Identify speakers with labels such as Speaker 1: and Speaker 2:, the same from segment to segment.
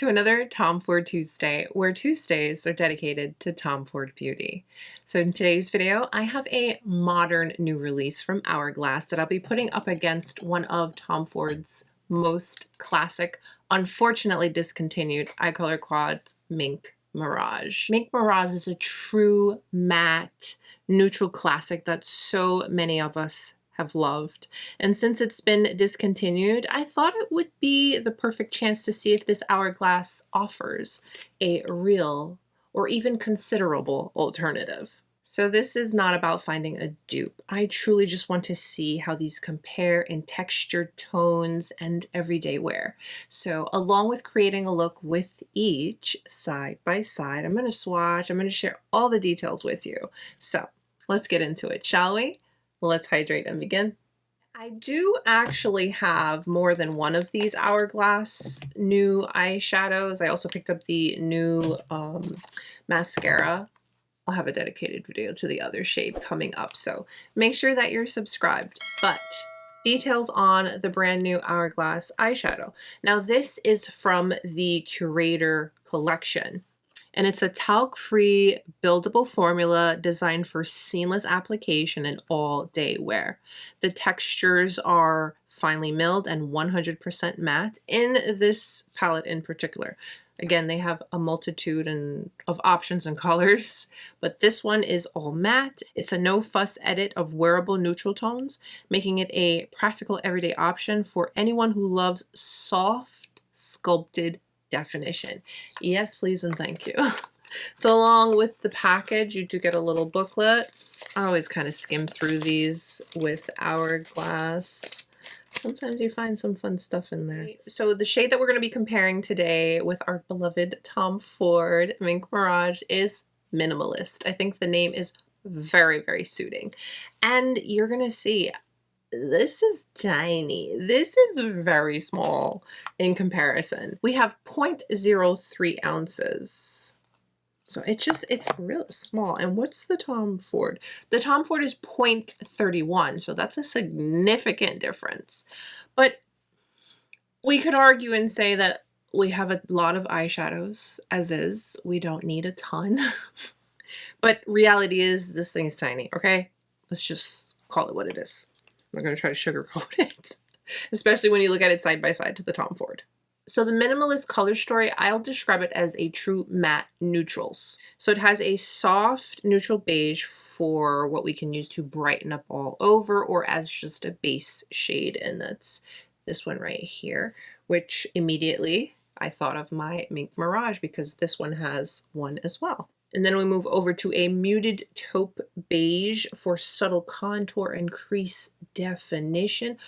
Speaker 1: to another Tom Ford Tuesday, where Tuesdays are dedicated to Tom Ford beauty. So in today's video, I have a modern new release from Hourglass that I'll be putting up against one of Tom Ford's most classic, unfortunately discontinued eye color quads, Mink Mirage. Mink Mirage is a true matte neutral classic that so many of us have loved. And since it's been discontinued, I thought it would be the perfect chance to see if this Hourglass offers a real or even considerable alternative. So this is not about finding a dupe. I truly just want to see how these compare in textured tones and everyday wear. So along with creating a look with each side by side, I'm going to swatch, I'm going to share all the details with you. So let's get into it, shall we? Let's hydrate and begin. I do actually have more than one of these Hourglass new eyeshadows. I also picked up the new mascara. I'll have a dedicated video to the other shade coming up, so make sure that you're subscribed. But details on the brand new Hourglass eyeshadow. Now this is from the Curator collection. And it's a talc-free, buildable formula designed for seamless application and all-day wear. The textures are finely milled and 100% matte in this palette in particular. Again, they have a multitude of options and colors, but this one is all matte. It's a no-fuss edit of wearable neutral tones, making it a practical everyday option for anyone who loves soft, sculpted definition. Yes, please, and thank you. So along with the package, you do get a little booklet. I always kind of skim through these with Hourglass. Sometimes you find some fun stuff in there. So the shade that we're going to be comparing today with our beloved Tom Ford Mink Mirage is Minimalist. I think the name is very, very suiting. And you're going to see this is tiny. This is very small in comparison. We have 0.03 ounces. So it's really small. And what's the Tom Ford? The Tom Ford is 0.31, so that's a significant difference. But we could argue and say that we have a lot of eyeshadows as is. We don't need a ton. But reality is this thing is tiny, okay? Let's just call it what it is. I'm not going to try to sugarcoat it, especially when you look at it side by side to the Tom Ford. So the Minimalist color story, I'll describe it as a true matte neutrals. So it has a soft neutral beige for what we can use to brighten up all over or as just a base shade. And that's this one right here, which immediately I thought of my Mink Mirage because this one has one as well. And then we move over to a muted taupe beige for subtle contour and crease definition.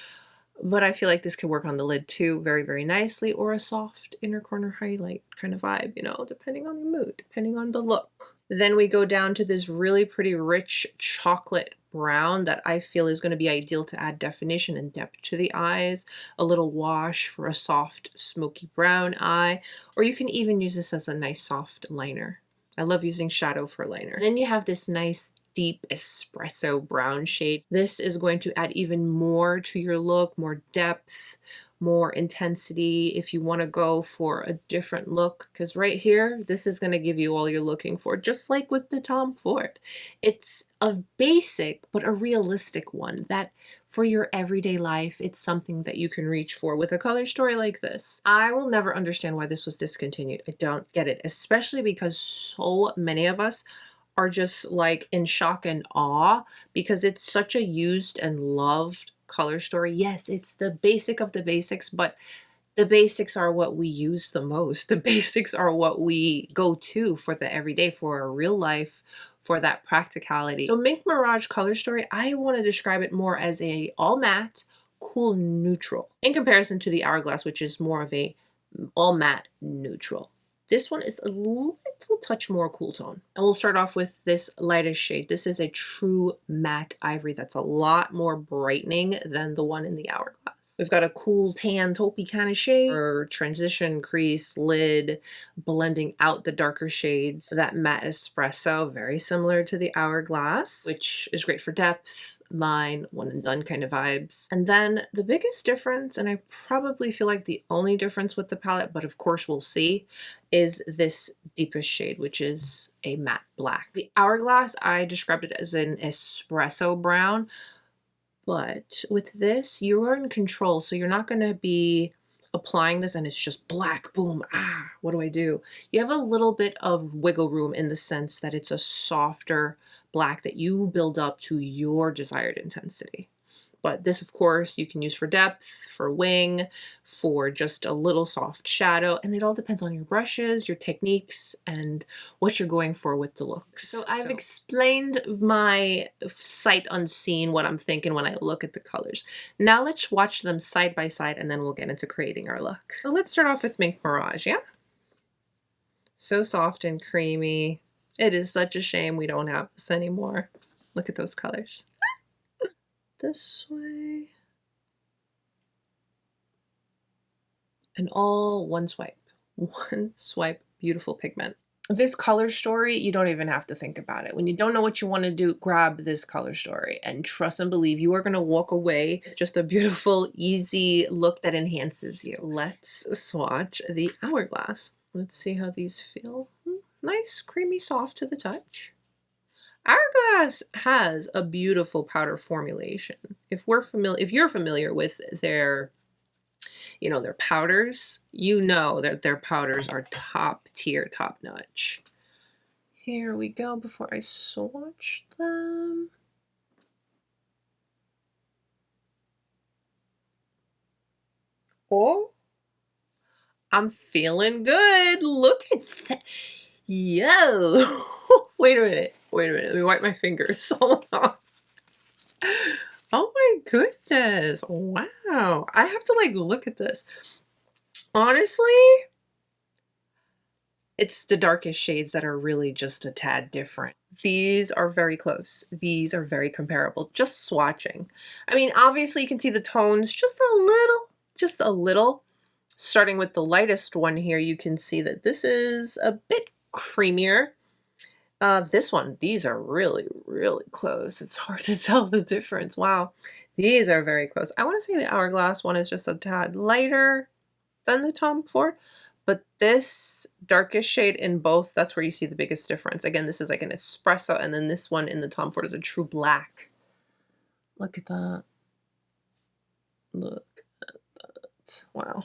Speaker 1: But I feel like this could work on the lid too very, very nicely, or a soft inner corner highlight kind of vibe, you know, depending on your mood, depending on the look. Then we go down to this really pretty rich chocolate brown that I feel is going to be ideal to add definition and depth to the eyes. A little wash for a soft smoky brown eye, or you can even use this as a nice soft liner. I love using shadow for liner. And then you have this nice deep espresso brown shade. This is going to add even more to your look, more depth, more intensity if you want to go for a different look, because right here, this is going to give you all you're looking for, just like with the Tom Ford. It's a basic, but a realistic one that for your everyday life, it's something that you can reach for with a color story like this. I will never understand why this was discontinued. I don't get it, especially because so many of us are just like in shock and awe because it's such a used and loved color story. Yes, it's the basic of the basics, but the basics are what we use the most. The basics are what we go to for the everyday, for our real life, for that practicality. So Mink Mirage color story, I want to describe it more as a all matte, cool neutral in comparison to the Hourglass, which is more of a all matte neutral. This one is a little touch more cool tone. And we'll start off with this lightest shade. This is a true matte ivory that's a lot more brightening than the one in the Hourglass. Hourglass. We've got a cool tan taupey kind of shade for transition, crease, lid, blending out the darker shades. That matte espresso, very similar to the Hourglass, which is great for depth, line, one and done kind of vibes. And then the biggest difference, and I probably feel like the only difference with the palette, but of course we'll see, is this deepest shade, which is a matte black. The Hourglass, I described it as an espresso brown, but with this, you're in control. So you're not going to be applying this and it's just black, boom, ah, what do I do? You have a little bit of wiggle room in the sense that it's a softer black that you build up to your desired intensity. But this, of course, you can use for depth, for wing, for just a little soft shadow, and it all depends on your brushes, your techniques, and what you're going for with the looks. So I've explained my sight unseen, what I'm thinking when I look at the colors. Now let's watch them side by side, and then we'll get into creating our look. So let's start off with Mink Mirage, yeah? So soft and creamy. It is such a shame we don't have this anymore. Look at those colors. This way. And all one swipe. One swipe, beautiful pigment. This color story, you don't even have to think about it. When you don't know what you want to do, grab this color story and trust and believe you are going to walk away with just a beautiful, easy look that enhances you. Let's swatch the Hourglass. Let's see how these feel. Nice, creamy, soft to the touch. Hourglass has a beautiful powder formulation. If you're familiar with their, their powders, you know that their powders are top tier, top notch. Here we go before I swatch them. Oh, I'm feeling good. Look at that. Yo, wait a minute. Let me wipe my fingers. Hold on. Oh my goodness. Wow. I have to look at this. Honestly, it's the darkest shades that are really just a tad different. These are very close. These are very comparable. Just swatching. I mean, obviously you can see the tones just a little. Starting with the lightest one here, you can see that this is a bit creamier. This one, these are really, really close. It's hard to tell the difference. Wow, these are very close. I want to say the Hourglass one is just a tad lighter than the Tom Ford, but this darkest shade in both, that's where you see the biggest difference. Again, this is like an espresso, and then this one in the Tom Ford is a true black. Look at that. Look at that. Wow.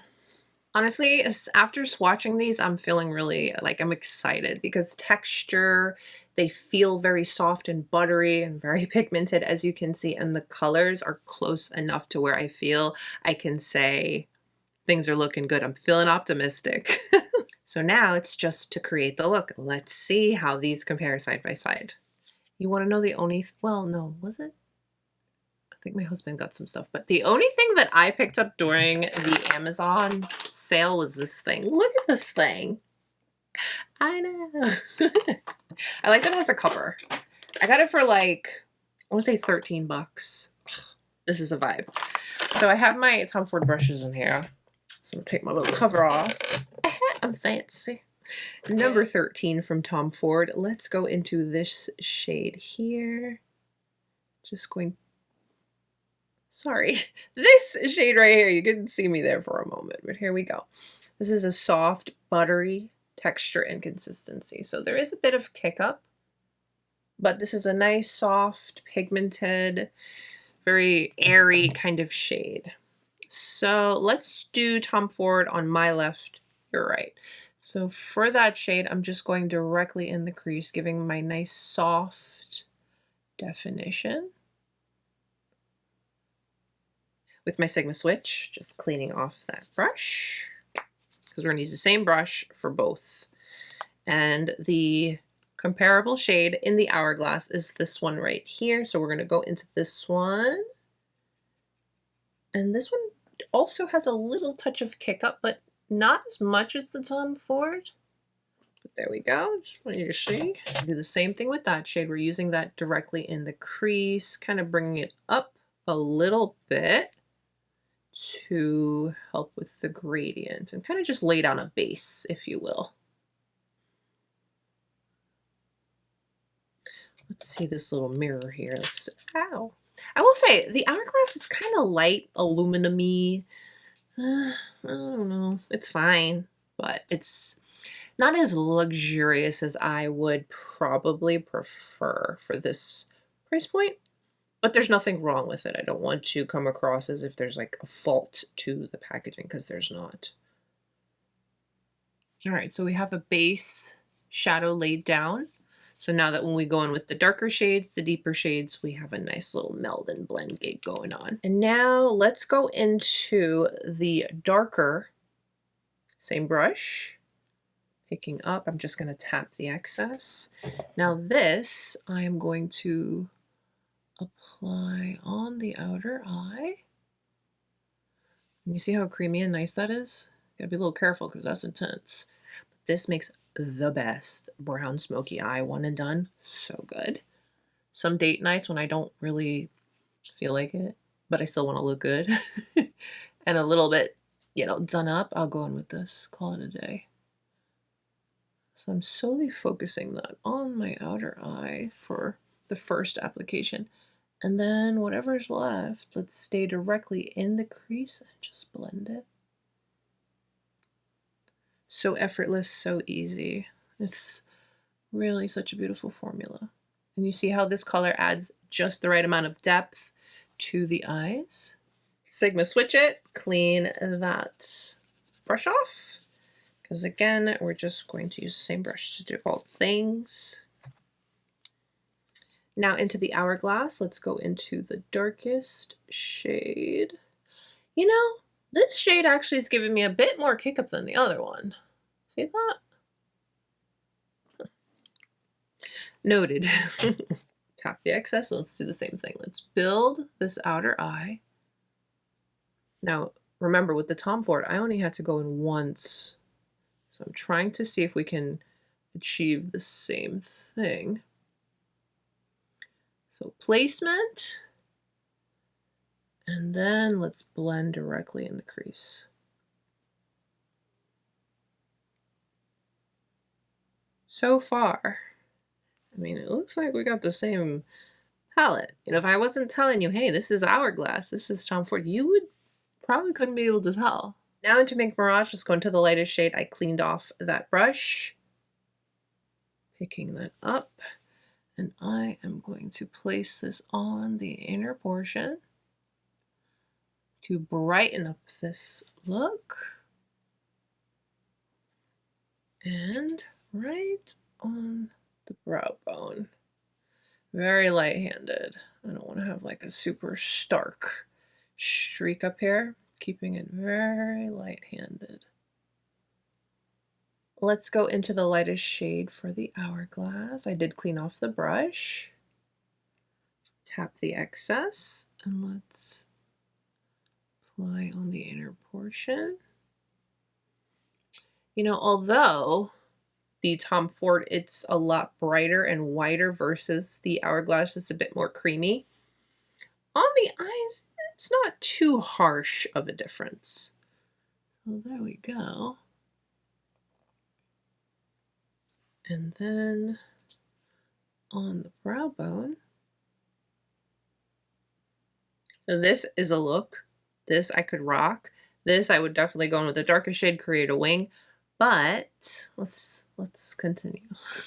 Speaker 1: Honestly, after swatching these, I'm feeling really I'm excited because texture, they feel very soft and buttery and very pigmented, as you can see, and the colors are close enough to where I feel I can say things are looking good. I'm feeling optimistic. So now it's just to create the look. Let's see how these compare side by side. You want to know the only, well, no, was it? I think my husband got some stuff, but the only thing that I picked up during the Amazon sale was this thing. Look at this thing. I know. I like that it has a cover. I got it for I want to say 13 bucks. This is a vibe. So I have my Tom Ford brushes in here. So I'm going to take my little cover off. I'm fancy. Number 13 from Tom Ford. Let's go into this shade here. Just going. Sorry, this shade right here, you couldn't see me there for a moment, but here we go. This is a soft, buttery texture and consistency. So there is a bit of kick up, but this is a nice, soft, pigmented, very airy kind of shade. So let's do Tom Ford on my left, your right. So for that shade, I'm just going directly in the crease, giving my nice, soft definition. With my Sigma switch, just cleaning off that brush, because we're going to use the same brush for both. And the comparable shade in the Hourglass is this one right here. So we're going to go into this one. And this one also has a little touch of kick up, but not as much as the Tom Ford. But there we go. Just want you to see. Do the same thing with that shade. We're using that directly in the crease, kind of bringing it up a little bit. to help with the gradient and kind of just lay down a base, if you will. Let's see this little mirror here. Ow. I will say the Hourglass is kind of light, aluminum-y. I don't know. It's fine, but it's not as luxurious as I would probably prefer for this price point. But there's nothing wrong with it. I don't want to come across as if there's like a fault to the packaging, because there's not. All right, so we have a base shadow laid down. So now that when we go in with the darker shades, the deeper shades, we have a nice little meld and blend gig going on. And now let's go into the darker, same brush, picking up. I'm just gonna tap the excess. Now this, I am going to apply on the outer eye. And you see how creamy and nice that is? Gotta be a little careful because that's intense. But this makes the best brown smoky eye one and done. So good. Some date nights when I don't really feel like it, but I still want to look good and a little bit, you know, done up, I'll go in with this, call it a day. So I'm slowly focusing that on my outer eye for the first application. And then whatever's left, let's stay directly in the crease and just blend it. So effortless, so easy. It's really such a beautiful formula. And you see how this color adds just the right amount of depth to the eyes. Sigma switch it, clean that brush off. Because again, we're just going to use the same brush to do all things. Now into the Hourglass, let's go into the darkest shade. You know, this shade actually is giving me a bit more kick up than the other one. See that? Noted. Tap the excess. Let's do the same thing. Let's build this outer eye. Now, remember with the Tom Ford, I only had to go in once. So I'm trying to see if we can achieve the same thing. So placement. And then let's blend directly in the crease. So far, I mean, it looks like we got the same palette. You know, if I wasn't telling you, hey, this is Hourglass, this is Tom Ford, you would probably couldn't be able to tell. Now into Mink Mirage, let's go into the lightest shade. I cleaned off that brush, picking that up, and I am going to place this on the inner portion to brighten up this look. And right on the brow bone. Very light-handed. I don't want to have like a super stark streak up here. Keeping it very light-handed. Let's go into the lightest shade for the Hourglass. I did clean off the brush. Tap the excess and let's apply on the inner portion. You know, although the Tom Ford, it's a lot brighter and whiter versus the Hourglass, it's a bit more creamy. On the eyes, it's not too harsh of a difference. So there we go. And then on the brow bone, so this is a look. This I could rock. This I would definitely go in with the darker shade, create a wing. But let's continue.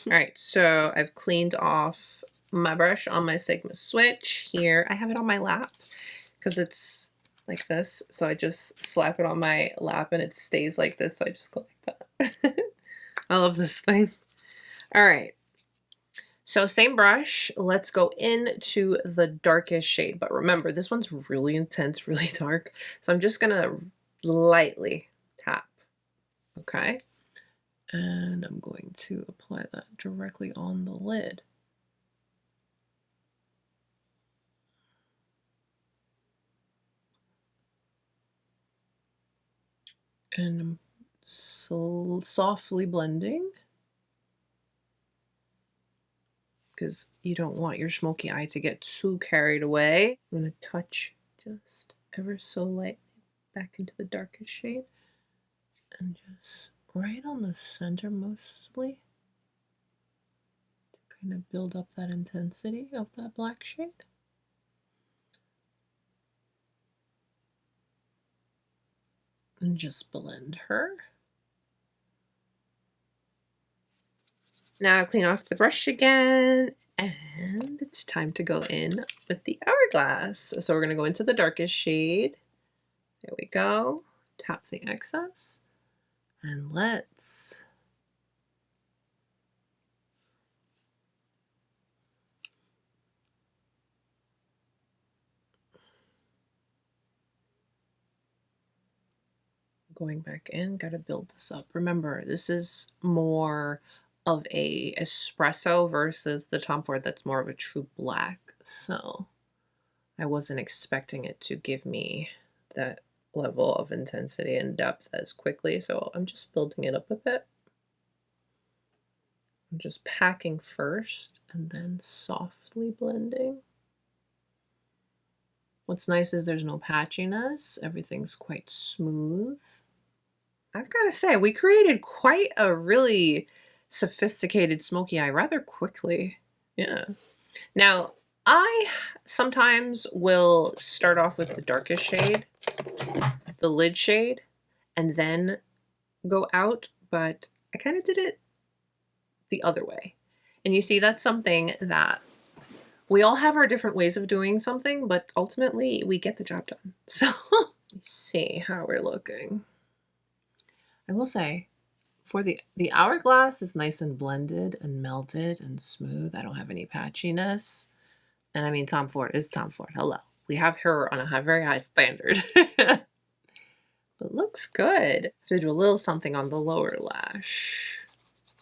Speaker 1: All right, so I've cleaned off my brush on my Sigma switch here. I have it on my lap because it's like this. So I just slap it on my lap and it stays like this. So I just go like that. I love this thing. All right. So same brush, let's go into the darkest shade. But remember, this one's really intense, really dark. So I'm just gonna lightly tap, okay? And I'm going to apply that directly on the lid. And I'm so softly blending, because you don't want your smoky eye to get too carried away. I'm going to touch just ever so lightly. back into the darkest shade and just right on the center mostly to kind of build up that intensity of that black shade. And just blend her. Now clean off the brush again, and it's time to go in with the Hourglass. So we're going to go into the darkest shade. There we go. Tap the excess, and let's going back in, gotta build this up. Remember, this is more of a espresso versus the Tom Ford that's more of a true black. So I wasn't expecting it to give me that level of intensity and depth as quickly. So I'm just building it up a bit. I'm just packing first and then softly blending. What's nice is there's no patchiness. Everything's quite smooth. I've got to say, we created quite a really sophisticated smoky eye rather quickly. Yeah. Now, I sometimes will start off with the darkest shade, the lid shade, and then go out, but I kind of did it the other way. And you see, that's something that we all have our different ways of doing something, but ultimately we get the job done. So let's see how we're looking. I will say, for the Hourglass is nice and blended and melted and smooth. I don't have any patchiness. And I mean, Tom Ford is Tom Ford. Hello. We have her on a very high standard. But looks good. I have to do a little something on the lower lash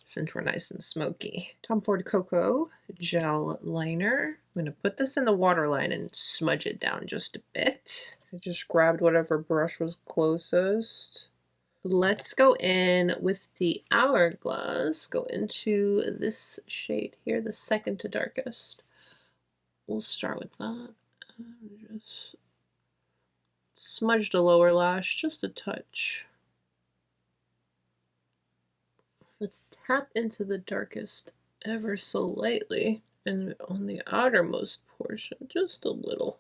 Speaker 1: since we're nice and smoky. Tom Ford Cocoa Gel Liner. I'm going to put this in the waterline and smudge it down just a bit. I just grabbed whatever brush was closest. Let's go in with the Hourglass, go into this shade here, the second to darkest. We'll start with that. Just smudge the lower lash just a touch. Let's tap into the darkest ever so lightly, and on the outermost portion, just a little.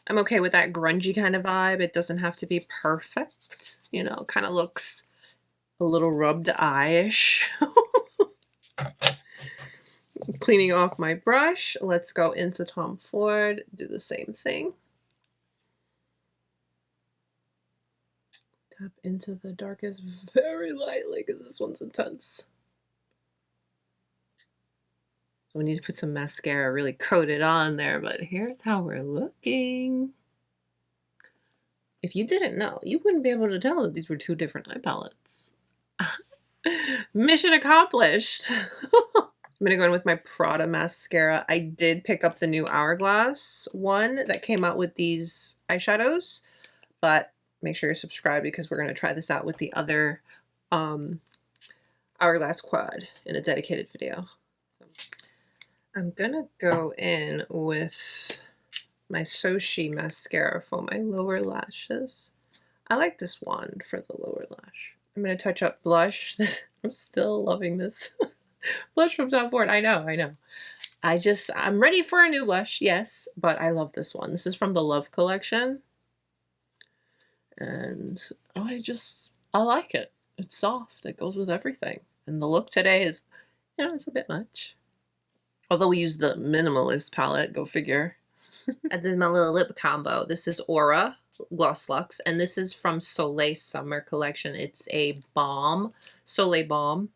Speaker 1: I'm okay with that grungy kind of vibe. It doesn't have to be perfect. You know, kind of looks a little rubbed eye-ish. Cleaning off my brush. Let's go into Tom Ford. Do the same thing. Tap into the darkest very lightly because this one's intense. So we need to put some mascara, really coat it on there, but here's how we're looking. If you didn't know, you wouldn't be able to tell that these were two different eye palettes. Mission accomplished. I'm going to go in with my Prada mascara. I did pick up the new Hourglass one that came out with these eyeshadows, but make sure you're subscribed because we're going to try this out with the other Hourglass quad in a dedicated video. I'm gonna go in with my SOSHE mascara for my lower lashes. I like this one for the lower lash. I'm gonna touch up blush. I'm still loving this blush from Tom Ford. I know. I'm ready for a new blush, yes, but I love this one. This is from the Love collection. And I like it. It's soft. It goes with everything. And the look today is, it's a bit much. Although we use the Minimalist palette, go figure. I did my little lip combo. This is Aura Gloss Luxe, and this is from Soleil Summer Collection. It's a Balm, Soleil Balm,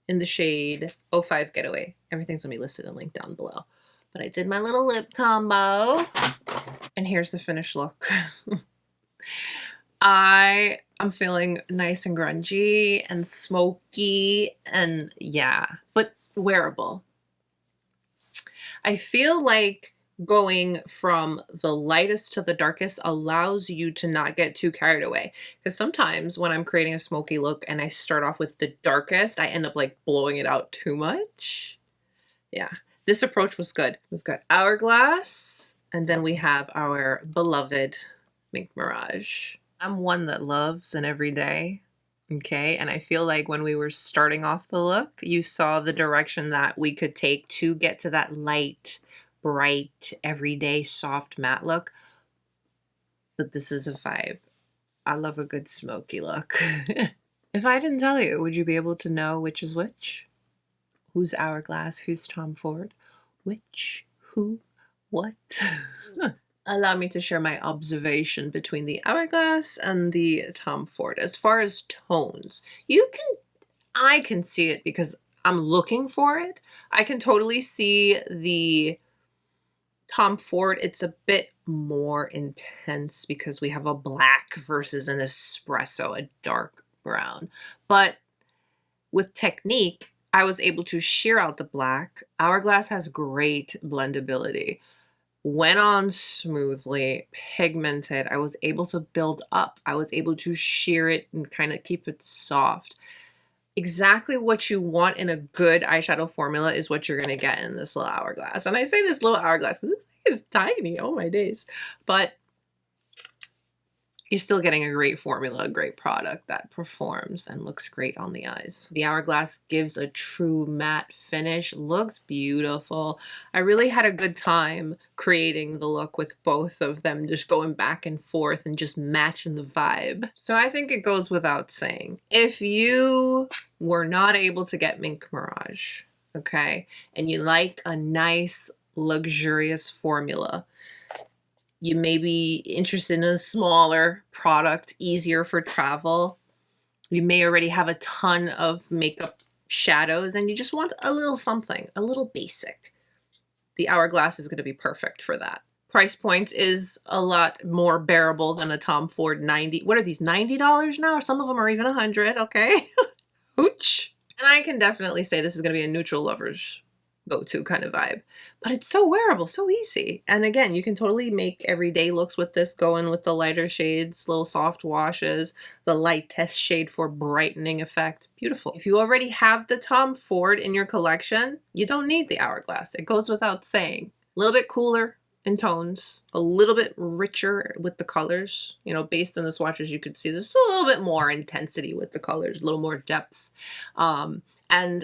Speaker 1: in the shade 05 Getaway. Everything's going to be listed and linked down below. But I did my little lip combo, and here's the finished look. I am feeling nice and grungy and smoky, and yeah, but wearable. I feel like going from the lightest to the darkest allows you to not get too carried away. Because sometimes when I'm creating a smoky look and I start off with the darkest, I end up like blowing it out too much. Yeah, this approach was good. We've got Hourglass And then we have our beloved Mink Mirage. I'm one that loves an everyday, okay? And I feel like when we were starting off the look, you saw the direction that we could take to get to that light, bright, everyday, soft matte look. But this is a vibe. I love a good smoky look. If I didn't tell you, would you be able to know which is which? Who's Hourglass? Who's Tom Ford? Which? Who? What? Allow me to share my observation between the Hourglass and the Tom Ford. As far as tones, I can see it because I'm looking for it. I can totally see the Tom Ford. It's a bit more intense because we have a black versus an espresso, a dark brown. But with technique, I was able to sheer out the black. Hourglass has great blendability. Went on smoothly, pigmented. I was able to build up. I was able to sheer it and kind of keep it soft. Exactly what you want in a good eyeshadow formula is what you're going to get in this little Hourglass. And I say this little Hourglass because this thing is tiny. Oh my days. But you're still getting a great formula, a great product that performs and looks great on the eyes. The Hourglass gives a true matte finish, looks beautiful. I really had a good time creating the look with both of them, just going back and forth and just matching the vibe. So I think it goes without saying, if you were not able to get Mink Mirage, okay, and you like a nice, luxurious formula, you may be interested in a smaller product, easier for travel. You may already have a ton of makeup shadows and you just want a little something, a little basic. The Hourglass is going to be perfect for that. Price point is a lot more bearable than a Tom Ford 90. What are these, $90 now? Some of them are even 100, okay? Hooch. And I can definitely say this is going to be a neutral lover's go-to kind of vibe, but it's so wearable, so easy. And again, you can totally make everyday looks with this, go in with the lighter shades, little soft washes, the light test shade for brightening effect. Beautiful. If you already have the Tom Ford in your collection, you don't need the Hourglass. It goes without saying. A little bit cooler in tones, a little bit richer with the colors. You know, based on the swatches, you could see there's a little bit more intensity with the colors, a little more depth. And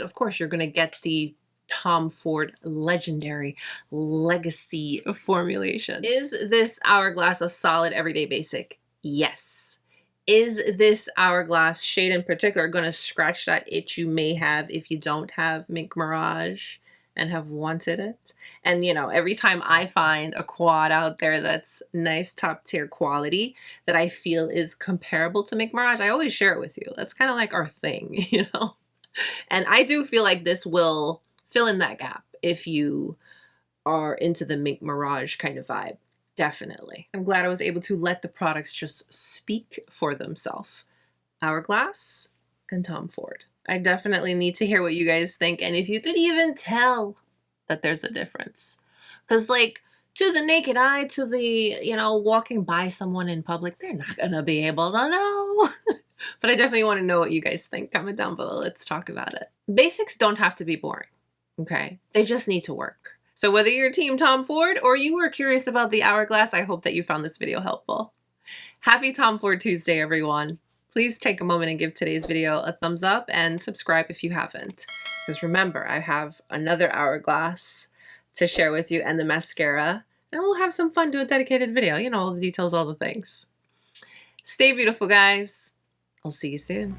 Speaker 1: of course, you're going to get the Tom Ford legendary legacy formulation. Is this Hourglass a solid everyday basic? Yes. Is this Hourglass shade in particular going to scratch that itch you may have if you don't have Mink Mirage and have wanted it? And you know, every time I find a quad out there that's nice top tier quality that I feel is comparable to Mink Mirage, I always share it with you. That's kind of like our thing, you know? And I do feel like this will fill in that gap if you are into the Mink Mirage kind of vibe. Definitely. I'm glad I was able to let the products just speak for themselves. Hourglass and Tom Ford. I definitely need to hear what you guys think, and if you could even tell that there's a difference. Because like, to the naked eye, to the, you know, walking by someone in public, they're not gonna be able to know. But I definitely want to know what you guys think. Comment down below. Let's talk about it. Basics don't have to be boring. Okay, they just need to work. So whether you're Team Tom Ford or you were curious about the Hourglass, I hope that you found this video helpful. Happy Tom Ford Tuesday, everyone. Please take a moment and give today's video a thumbs up and subscribe if you haven't. Because remember, I have another Hourglass to share with you and the mascara, and we'll have some fun, do a dedicated video, you know, all the details, all the things. Stay beautiful, guys. I'll see you soon.